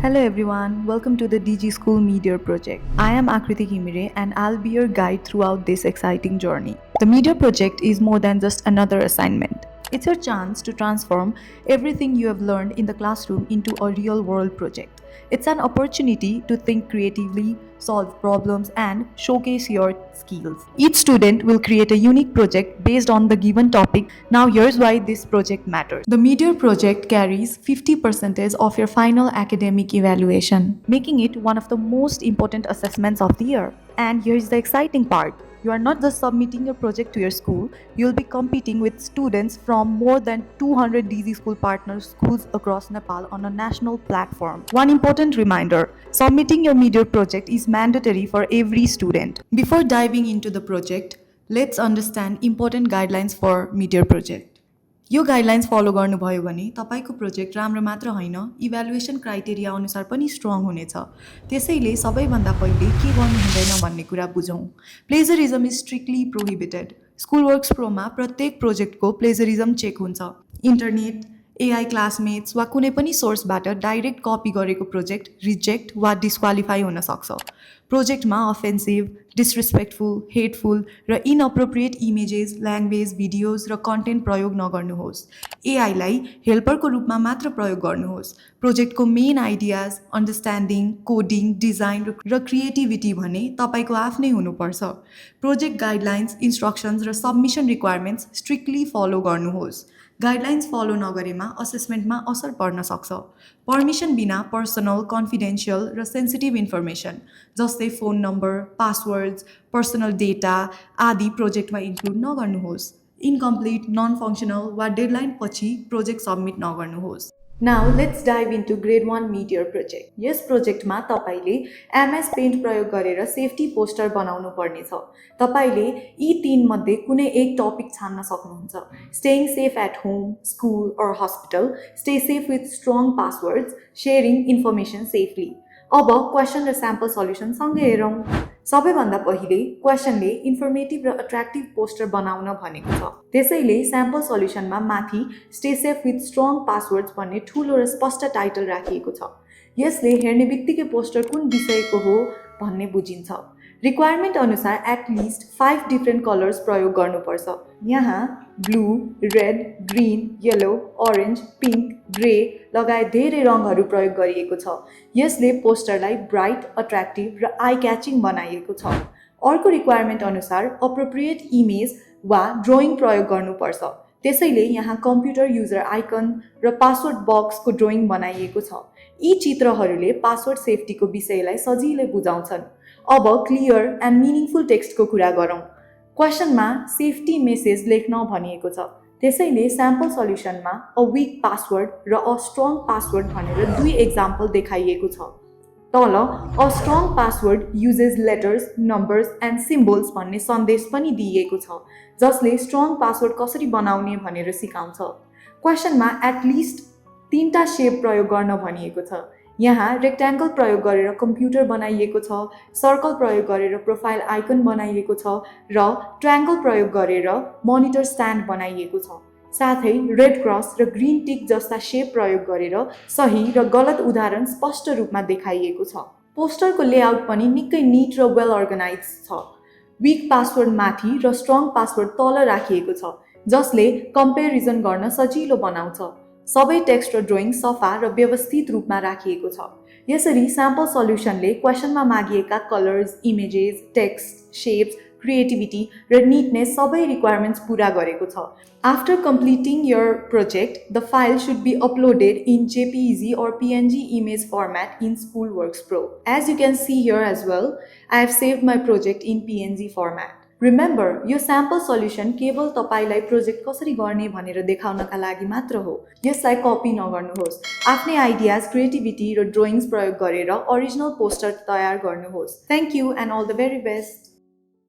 Hello everyone, welcome to the DG School Media Project. I am Akriti Himire and I'll be your guide throughout this exciting journey. The Media Project is more than just another assignment. It's your chance to transform everything you have learned in the classroom into a real world project. It's an opportunity to think creatively, solve problems, and showcase your skills. Each student will create a unique project based on the given topic. Now, here's why this project matters. The Meteor project carries 50% of your final academic evaluation, making it one of the most important assessments of the year. And here's the exciting part. You are not just submitting your project to your school, you'll be competing with students from more than 200 DZ school partner schools across Nepal on a national platform. One important reminder, submitting your Meteor project is mandatory for every student. Before diving into the project, let's understand important guidelines for Meteor project. यो guidelines follow गर्नुभयो भने तपाईको project राम्रो मात्र होइन evaluation criteria अनुसार पनि strong हुनेछ त्यसैले सबैभन्दा पहिले के गर्नु हुँदैन भन्ने कुरा बुझौँ प्लेजरिजम इज स्ट्रिक्टली प्रोहिबिटेड स्कुलवर्क्स प्रोमा प्रत्येक प्रोजेक्टको प्लेजरिजम चेक हुन्छ इन्टरनेट एआई क्लासमेट्स वा कुनै पनि सोर्सबाट डाइरेक्ट कपी गरेको प्रोजेक्ट रिजेक्ट वा डिस्क्वालिफाई हुन सक्छ प्रोजेक्टमा अफेन्सिभ डिसरेस्पेक्टफुल हेटफुल र इनअप्रोप्रिएट इमेजेस ल्याङ्ग्वेज भिडियोज र कन्टेन्ट प्रयोग नगर्नुहोस् एआईलाई हेल्परको रूपमा मात्र प्रयोग गर्नुहोस् प्रोजेक्टको main ideas understanding coding design र क्रिएटिभिटी भने तपाईँको आफ्नै हुनुपर्छ प्रोजेक्ट गाइडलाइन्स इन्स्ट्रक्सन्स र सबमिसन रिक्वायरमेन्ट्स स्ट्रिक्टली फलो गर्नुहोस् गाइडलाइन्स फलो नगरेमा असेसमेन्टमा असर पर्न सक्छ पर्मिसन बिना पर्सनल कन्फिडेन्सियल र सेन्सिटिभ इन्फर्मेसन जस्तै phone number passwords personal data आदि प्रोजेक्टमा इन्क्लुड नगर्नुहोस् इन्कम्प्लिट नन फङ्सनल वा डेडलाइन पछि प्रोजेक्ट सबमिट नगर्नुहोस् Now let's dive into grade 1 Meteor project. यस प्रोजेक्टमा तपाईले MS Paint प्रयोग गरेर सेफ्टी पोस्टर बनाउनु पर्नेछ तपाईले यी तीन मध्ये कुनै एक टपिक छान्न सक्नुहुन्छ staying safe at home school or hospital stay safe with strong passwords sharing information safely अब क्वेशन र स्याम्पल सल्युसन सँगै हेरौँ सबैभन्दा पहिले क्वेशनले इन्फर्मेटिभ र अट्र्याक्टिभ पोस्टर बनाउन भनेको छ त्यसैले स्याम्पल सल्युसनमा माथि stay safe with strong passwords भन्ने ठुलो र स्पष्ट टाइटल राखिएको छ यसले हेर्ने बित्तिकै पोस्टर कुन विषयको हो भन्ने बुझिन्छ रिक्वायरमेन्ट अनुसार एटलिस्ट 5 डिफ्रेन्ट कलर्स प्रयोग गर्नुपर्छ यहाँ blue red green yellow orange pink grey लगायत धेरै रङहरू प्रयोग गरिएको छ यसले पोस्टरलाई ब्राइट अट्र्याक्टिभ र आई क्याचिङ बनाइएको छ अर्को रिक्वायरमेन्ट अनुसार अप्रोप्रिएट इमेज वा ड्रइङ प्रयोग गर्नुपर्छ त्यसैले यहाँ कम्प्युटर युजर आइकन र पासवर्ड बक्सको ड्रइङ बनाइएको छ यी चित्रहरूले पासवर्ड सेफ्टीको विषयलाई सजिलै बुझाउँछन् अब क्लियर एन्ड मिनिङफुल टेक्स्टको कुरा गरौँ क्वेशनमा सेफ्टी मेसेज लेख्न भनिएको छ त्यसैले स्याम्पल सल्युसनमा अ विक पासवर्ड र अ स्ट्रङ पासवर्ड भनेर दुई एक्जाम्पल देखाइएको छ तल a strong password uses letters numbers and symbols भन्ने सन्देश पनि दिइएको छ जसले स्ट्रङ पासवर्ड कसरी बनाउने भनेर सिकाउँछ क्वेशनमा एटलिस्ट 3टा शेप प्रयोग गर्न भनिएको छ यहाँ रेक्ट्याङ्गल प्रयोग गरेर कम्प्युटर बनाइएको छ सर्कल प्रयोग गरेर प्रोफाइल आइकन बनाइएको छ र ट्रायङ्गल प्रयोग गरेर मोनिटर स्ट्यान्ड बनाइएको छ साथै रेड क्रस र ग्रीन टिक जस्ता शेप प्रयोग गरेर सही र गलत उदाहरण स्पष्ट रूपमा देखाइएको छ पोस्टरको लेआउट पनि निकै निट र वेल अर्गनाइज छ विक पासवर्ड माथि र स्ट्रङ पासवर्ड तल राखिएको छ जसले कम्पेरिजन गर्न सजिलो बनाउँछ सबै टेक्स्ट र ड्रइङ सफा र व्यवस्थित रूपमा राखिएको छ यसरी स्याम्पल सल्युसनले क्वेशनमा मागिएका colours images text shapes creativity र निटनेस सबै रिक्वायरमेन्ट्स पूरा गरेको छ after completing your project the file should be uploaded in JPEG or PNG image format in Schoolworks Pro. As you can see here as well, I have saved my project in PNG format. Remember, यो sample solution केवल तपाईलाई project कसरी गर्ने भनेर देखाउनका लागि मात्र हो यसलाई कपी नगर्नुहोस् आफ्नै आइडियाज क्रिएटिभिटी र ड्रइङ्स प्रयोग गरेर ओरिजिनल पोस्टर तयार गर्नुहोस् thank you and all the very best